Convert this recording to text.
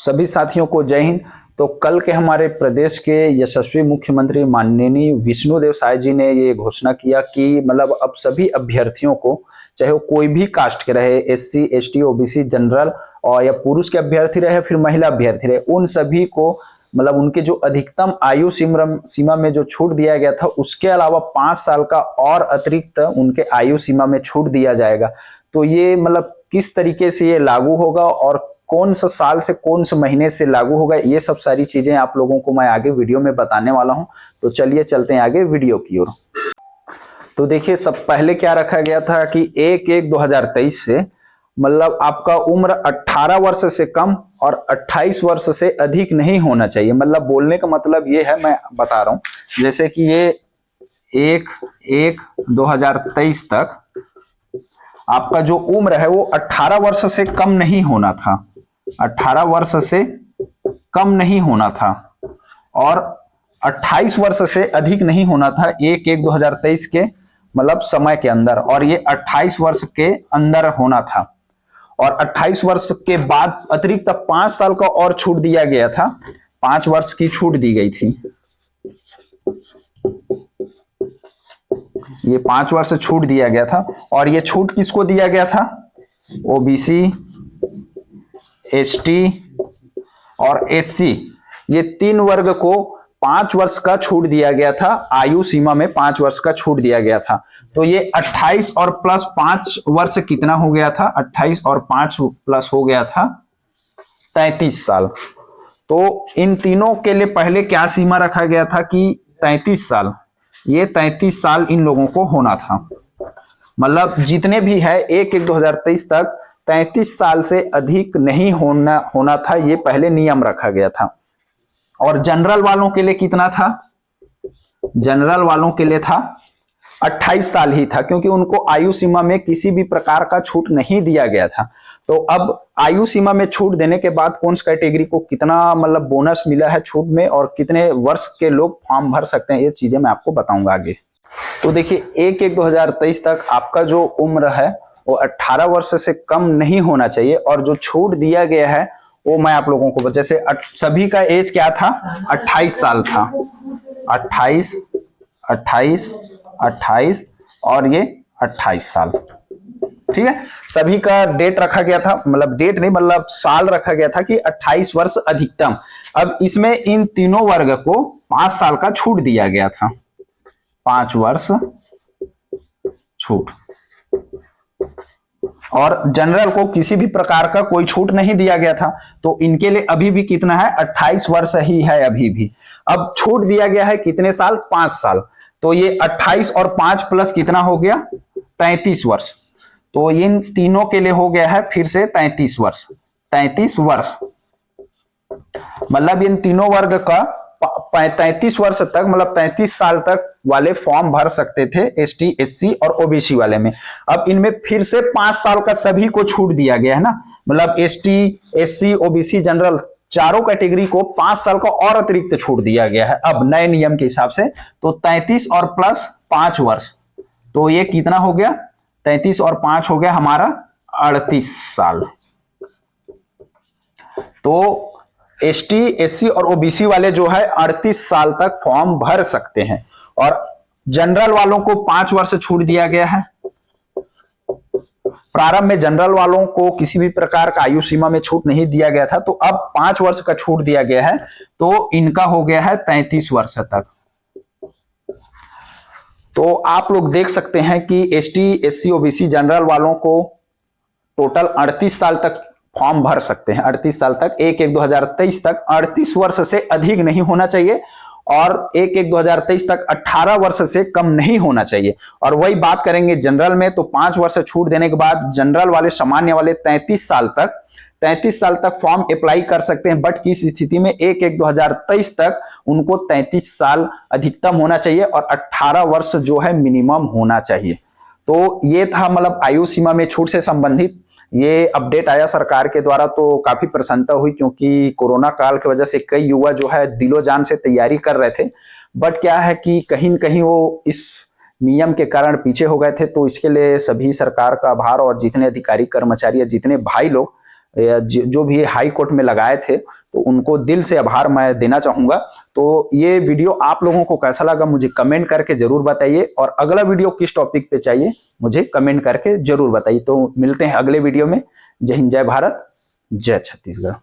सभी साथियों को जय हिंद। तो कल के हमारे प्रदेश के यशस्वी मुख्यमंत्री माननीय विष्णुदेव साय जी ने ये घोषणा किया कि मतलब अब सभी अभ्यर्थियों को, चाहे वो कोई भी कास्ट के रहे, एससी, एसटी, ओबीसी, जनरल और या पुरुष के अभ्यर्थी रहे फिर महिला अभ्यर्थी रहे, उन सभी को मतलब उनके जो अधिकतम आयु सीमा में जो छूट दिया गया था उसके अलावा 5 साल का और अतिरिक्त उनके आयु सीमा में छूट दिया जाएगा। तो ये मतलब किस तरीके से ये लागू होगा और कौन सा साल से कौन से महीने से लागू होगा, ये सब सारी चीजें आप लोगों को मैं आगे वीडियो में बताने वाला हूं। तो चलिए चलते हैं आगे वीडियो की ओर। तो देखिए, सब पहले क्या रखा गया था कि 1/1/2023 से मतलब आपका उम्र 18 वर्ष से कम और 28 वर्ष से अधिक नहीं होना चाहिए। मतलब बोलने का मतलब ये है, मैं बता रहा हूं, जैसे कि ये 1/1/2023 तक आपका जो उम्र है वो 18 वर्ष से कम नहीं होना था, 18 वर्ष से कम नहीं होना था और 28 वर्ष से अधिक नहीं होना था 1/1/2023 के मतलब समय के अंदर, और ये 28 वर्ष के अंदर होना था। और 28 वर्ष के बाद अतिरिक्त 5 साल का और छूट दिया गया था, 5 वर्ष की छूट दी गई थी। ये 5 वर्ष छूट दिया गया था और ये छूट किसको दिया गया था? ओबीसी, एसटी और एससी, ये 3 वर्ग को 5 वर्ष का छूट दिया गया था, आयु सीमा में 5 वर्ष का छूट दिया गया था। तो ये 28 और प्लस 5 वर्ष कितना हो गया था? 28 और 5 प्लस हो गया था 33 साल। तो इन तीनों के लिए पहले क्या सीमा रखा गया था कि 33 साल, ये 33 साल इन लोगों को होना था। मतलब जितने भी है 1/1/2023 तक 33 साल से अधिक नहीं होना था, ये पहले नियम रखा गया था। और जनरल वालों के लिए कितना था? जनरल वालों के लिए था 28 साल ही था, क्योंकि उनको आयु सीमा में किसी भी प्रकार का छूट नहीं दिया गया था। तो अब आयु सीमा में छूट देने के बाद कौन सी कैटेगरी को कितना मतलब बोनस मिला है छूट में और कितने वर्ष के लोग फॉर्म भर सकते हैं, ये चीजें मैं आपको बताऊंगा आगे। तो देखिए, 1/1/2023 तक आपका जो उम्र है वो 18 वर्ष से कम नहीं होना चाहिए। और जो छूट दिया गया है वो मैं आप लोगों को, जैसे सभी का एज क्या था? 28 साल था, 28, 28, 28 और ये 28 साल, ठीक है। सभी का डेट रखा गया था, मतलब डेट नहीं मतलब साल रखा गया था कि 28 वर्ष अधिकतम। अब इसमें इन तीनों वर्ग को 5 साल का छूट दिया गया था, 5 वर्ष छूट। और जनरल को किसी भी प्रकार का कोई छूट नहीं दिया गया था। तो इनके लिए अभी भी कितना है? 28 वर्ष ही है अभी भी। अब छूट दिया गया है कितने साल? 5 साल। तो ये 28 और 5 प्लस कितना हो गया? 33 वर्ष। तो इन तीनों के लिए हो गया है फिर से 33 वर्ष, 33 वर्ष। मतलब इन तीनों वर्ग का 33 वर्ष तक, मतलब 33 साल तक वाले फॉर्म भर सकते थे, एसटी, एससी और ओबीसी वाले में। अब इनमें फिर से 5 साल का सभी को छूट दिया गया है ना, मतलब एसटी, एससी, ओबीसी, जनरल चारों कैटेगरी को 5 साल का और अतिरिक्त छूट दिया गया है अब नए नियम के हिसाब से। तो 33 और प्लस 5 वर्ष, तो ये कितना हो गया? 33 और 5 हो गया हमारा 38 साल। तो एसटी, एससी और ओबीसी वाले जो है 38 साल तक फॉर्म भर सकते हैं। और जनरल वालों को 5 वर्ष छूट दिया गया है। प्रारंभ में जनरल वालों को किसी भी प्रकार का आयु सीमा में छूट नहीं दिया गया था, तो अब 5 वर्ष का छूट दिया गया है, तो इनका हो गया है 33 वर्ष तक। तो आप लोग देख सकते हैं कि एसटी, एससी, ओबीसी, जनरल वालों को टोटल 38 साल तक फॉर्म भर सकते हैं, 38 साल तक। 1/1/2023 तक 38 वर्ष से अधिक नहीं होना चाहिए और 1/1/2023 तक 18 वर्ष से कम नहीं होना चाहिए। और वही बात करेंगे जनरल में, तो 5 वर्ष छूट देने के बाद जनरल वाले, सामान्य वाले 33 साल तक फॉर्म अप्लाई कर सकते हैं। बट किस स्थिति में? 1/1/2023 तक उनको 33 साल अधिकतम होना चाहिए और 18 वर्ष जो है मिनिमम होना चाहिए। तो ये था मतलब आयु सीमा में छूट से संबंधित ये अपडेट आया सरकार के द्वारा। तो काफी प्रसन्नता हुई, क्योंकि कोरोना काल की वजह से कई युवा जो है दिलो जान से तैयारी कर रहे थे, बट क्या है कि कहीं न कहीं वो इस नियम के कारण पीछे हो गए थे। तो इसके लिए सभी सरकार का आभार, और जितने अधिकारी, कर्मचारी या जितने भाई लोग जो भी हाई कोर्ट में लगाए थे, तो उनको दिल से आभार मैं देना चाहूंगा। तो ये वीडियो आप लोगों को कैसा लगा मुझे कमेंट करके जरूर बताइए, और अगला वीडियो किस टॉपिक पे चाहिए मुझे कमेंट करके जरूर बताइए। तो मिलते हैं अगले वीडियो में। जय हिंद, जय भारत, जय छत्तीसगढ़।